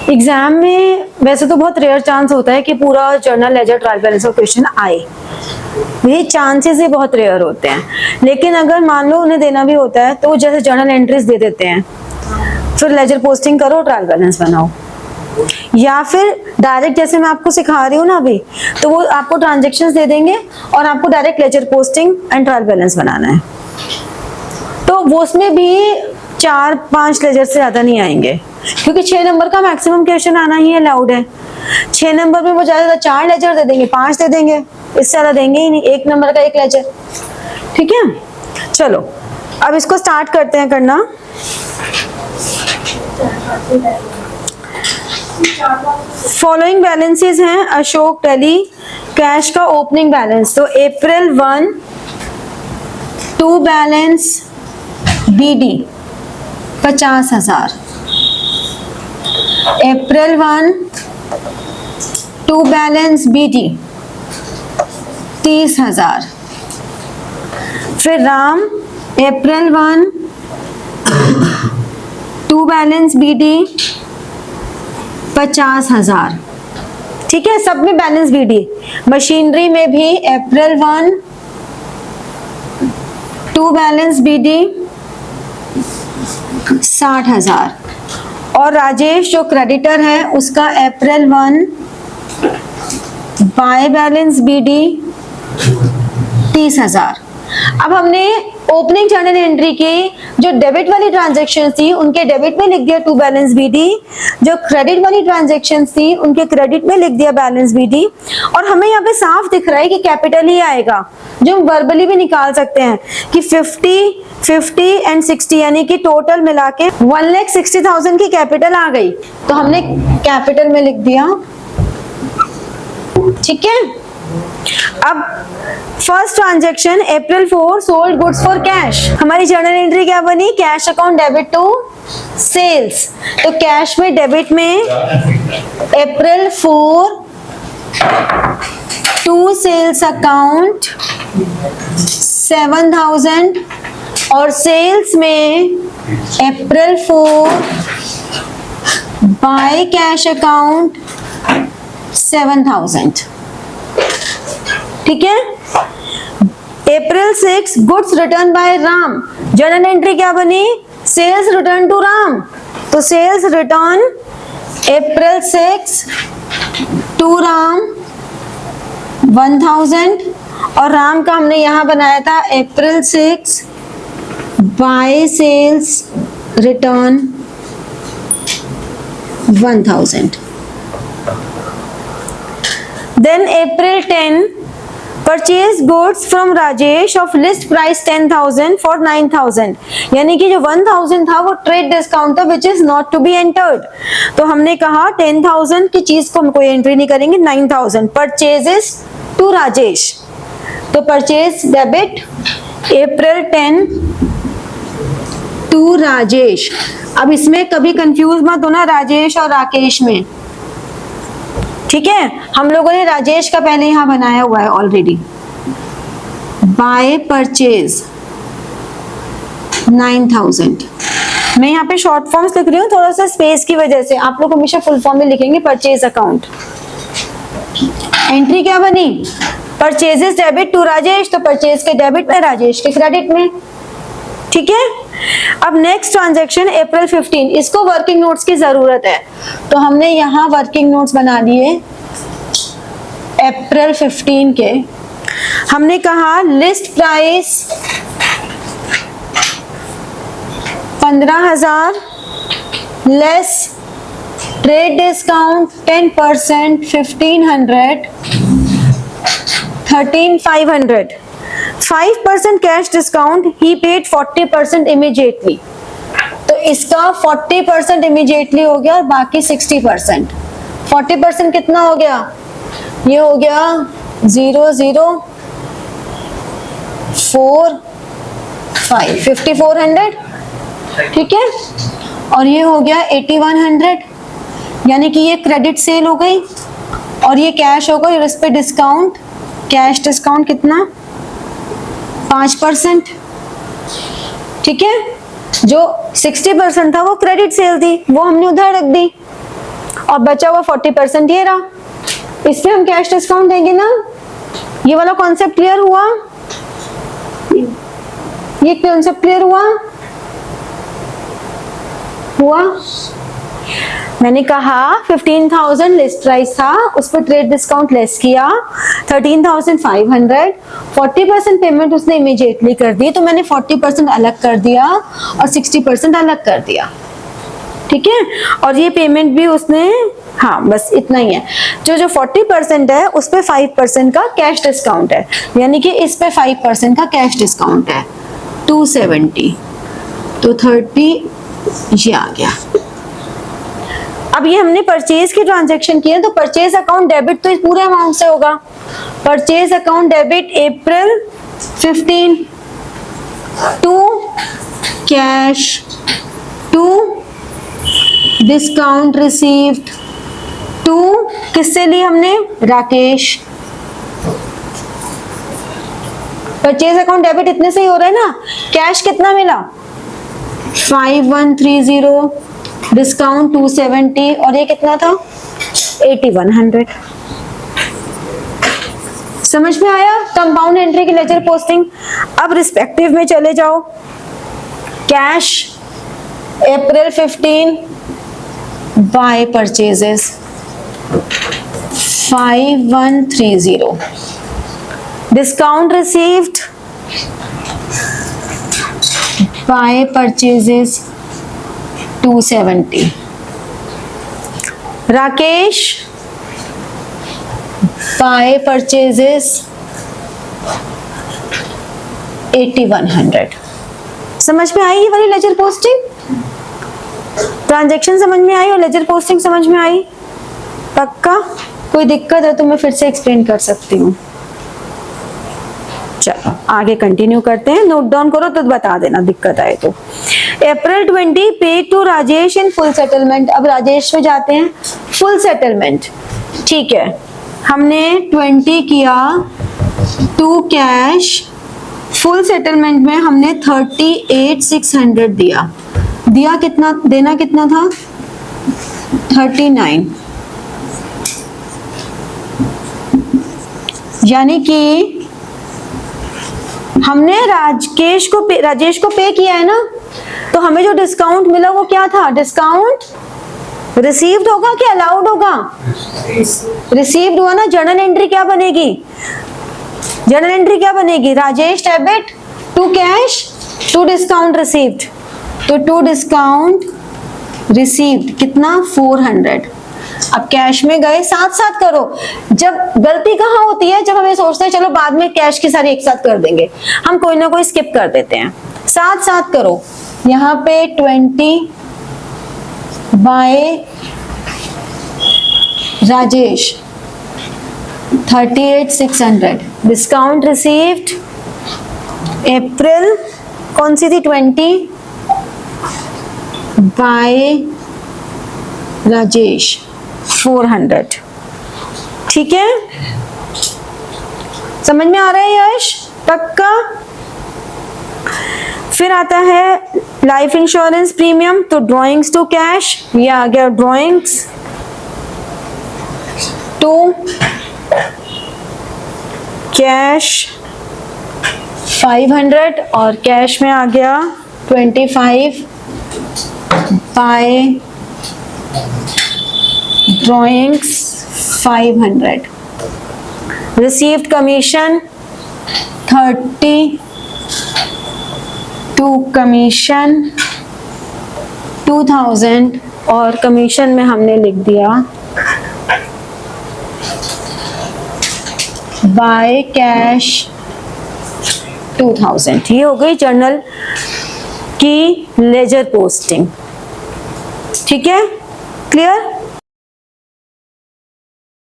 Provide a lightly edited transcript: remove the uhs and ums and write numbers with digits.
Exam में वैसे तो बहुत रेयर चांस होता है कि पूरा जर्नल लेजर ट्रायल बैलेंस का क्वेश्चन आए, ये चांसेस ही बहुत रेयर होते हैं। लेकिन अगर मान लो उन्हें देना भी होता है तो जैसे जर्नल एंट्रीज दे देते हैं, फिर लेजर पोस्टिंग करो, ट्रायल बैलेंस बनाओ, या फिर डायरेक्ट जैसे मैं आपको सिखा रही हूँ ना अभी, तो वो आपको ट्रांजेक्शन्स दे देंगे और आपको direct ledger posting and trial balance बनाना है। तो वो उसमें भी 4-5 लेजर से ज्यादा नहीं आएंगे, क्योंकि 6 नंबर का मैक्सिमम क्वेश्चन आना ही अलाउड है। 6 नंबर में वो ज्यादा 4 लेजर दे देंगे, 5 दे देंगे, इससे ज्यादा देंगे ही नहीं। 1 नंबर का 1 लेजर, ठीक है। चलो अब इसको स्टार्ट करते हैं करना। फॉलोइंग बैलेंसेस हैं अशोक टेली कैश का ओपनिंग बैलेंस। तो April 1 to balance BD 50,000, April 1 to balance BD 30,000। फिर Ram April 1 to balance BD 50,000, ठीक है। सब में बैलेंस BD। मशीनरी में भी अप्रैल 1 टू बैलेंस BD 60,000। और राजेश जो क्रेडिटर है उसका अप्रैल 1 बाय बैलेंस BD 30,000। अब हमने ओपनिंग जर्नल एंट्री की जो डेबिट वाली ट्रांजैक्शन थी उनके डेबिट में लिख दिया टू बैलेंस BD, जो क्रेडिट वाली ट्रांजैक्शन थी उनके क्रेडिट में लिख दिया बैलेंस BD। और हमें यहाँ पे साफ दिख रहा है कि कैपिटल ही आएगा, जो हम वर्बली भी निकाल सकते हैं कि 50 एंड 60, यानी कि टोटल मिला के 1,60,000 की कैपिटल आ गई, तो हमने कैपिटल में लिख दिया, ठीक है। अब first transaction April 4 sold goods for cash. हमारी जर्नल एंट्री क्या बनी? Cash account debit to sales. तो कैश में डेबिट में अप्रैल 4 टू सेल्स अकाउंट 7,000 और सेल्स में अप्रैल 4 बाय कैश अकाउंट 7,000, ठीक है। April 6 goods return by Ram. Journal entry क्या बनी? Sales return to Ram. तो sales return April 6 to Ram 1,000 और राम का हमने यहां बनाया था April 6 by sales return 1,000। Then April 10 purchase goods from Rajesh of list price 10,000 for 9,000, यानी कि जो 1,000 था वो ट्रेड डिस्काउंट था which is not to be entered। तो हमने कहा 10,000 की चीज को हम कोई एंट्री नहीं करेंगे। 9,000 परचेजेस टू राजेश, तो purchase debit April 10 to Rajesh. अब इसमें कभी कंफ्यूज मत होना राजेश और राकेश में, ठीक है। हम लोगों ने राजेश का पहले यहां बनाया हुआ है ऑलरेडी। By purchase 9,000। मैं यहाँ पे शॉर्ट फॉर्म्स लिख रही हूँ थोड़ा सा स्पेस की वजह से, आप लोग हमेशा फुल फॉर्म में लिखेंगे परचेज अकाउंट। एंट्री क्या बनी? परचेजेस डेबिट टू राजेश, तो परचेज के डेबिट में राजेश के क्रेडिट में, ठीक है। अब नेक्स्ट ट्रांजैक्शन अप्रैल 15, इसको वर्किंग नोट्स की जरूरत है तो हमने यहाँ वर्किंग नोट्स बना लिए अप्रैल 15 के। हमने कहा list price 15,000 less trade discount 10% 1,500 13,500। 5% cash discount ही पेड 40% इमीडिएटली, तो इसका 40% इमीडिएटली हो गया और बाकी 60%। 40% कितना हो गया? ये हो गया 0,045 5,400, ठीक है। और ये हो गया 8,100, यानी कि ये क्रेडिट सेल हो गई और ये कैश हो गई और इस पे डिस्काउंट, कैश डिस्काउंट कितना? 5%, ठीक है। जो 60% था वो क्रेडिट सेल थी, वो हमने उधर रख दी। और बचा हुआ 40% ये रहा, इसमें हम कैश डिस्काउंट देंगे ना। ये वाला कॉन्सेप्ट क्लियर हुआ? ये कॉन्सेप्ट क्लियर हुआ? मैंने कहा 15,000 लिस्ट प्राइस था, उस पर ट्रेड डिस्काउंट लेस किया 13,500, 40% पेमेंट उसने इमीडिएटली कर दी, तो मैंने 40% अलग कर दिया और 60% अलग कर दिया, ठीक है। और ये पेमेंट भी उसने, हाँ बस इतना ही है। जो 40% है उस पे 5% का कैश डिस्काउंट है, यानी कि इस पे 5% का कैश डिस्काउंट है 270, तो 30 ये आ गया। अब ये हमने परचेज की ट्रांजैक्शन की है, तो परचेज अकाउंट डेबिट तो इस पूरे अमाउंट से होगा। Purchase account debit April 15 to cash to discount received to, किससे ली हमने? राकेश। परचेज अकाउंट डेबिट इतने से ही हो रहा है ना। कैश कितना मिला? 5130, डिस्काउंट 270, और ये कितना था? 8100। समझ में आया? कंपाउंड एंट्री की लेजर पोस्टिंग। अब रिस्पेक्टिव में चले जाओ। Cash April 15 by purchases 5130, discount received by purchases 270, Rakesh by purchases 8100। समझ में आई ये वाली लेजर पोस्टिंग? ट्रांजैक्शन समझ में आई और लेजर पोस्टिंग समझ में आई? पक्का? कोई दिक्कत है तो मैं फिर से एक्सप्लेन कर सकती हूँ। चलो आगे कंटिन्यू करते हैं, नोट डाउन करो तो बता देना दिक्कत आए तो। April 20 pay to Rajesh in full settlement. अब राजेश में जाते हैं फुल सेटलमेंट, ठीक है। हमने 20 किया टू कैश, फुल सेटलमेंट में हमने 38,600 दिया। दिया कितना? देना कितना था? 39, यानी कि हमने राजेश को पे किया है ना, तो हमें जो डिस्काउंट मिला वो क्या था? डिस्काउंट रिसीव्ड होगा कि अलाउड होगा? रिसीव्ड हुआ ना। जर्नल एंट्री क्या बनेगी? जर्नल एंट्री क्या बनेगी? Rajesh debit to cash to discount received, तो टू डिस्काउंट रिसीव्ड कितना? 400। अब कैश में गए, साथ साथ करो। जब गलती कहाँ होती है? जब हमें सोचते हैं चलो बाद में कैश की सारी एक साथ कर देंगे, हम कोई ना कोई स्किप कर देते हैं। साथ साथ करो। यहाँ पे 20 बाय राजेश 38,600, डिस्काउंट रिसीव्ड अप्रैल कौन सी थी? 20 बाय राजेश 400, ठीक है। समझ में आ रहा है यश? पक्का? फिर आता है लाइफ इंश्योरेंस प्रीमियम, तो ड्रॉइंग्स टू कैश, ये आ गया ड्रॉइंग्स टू कैश 500, और कैश में आ गया 25 by drawings 500, received commission 30 to commission 2000, और कमीशन में हमने लिख दिया बाय कैश 2000। ये हो गई जर्नल की लेजर पोस्टिंग, ठीक है। क्लियर?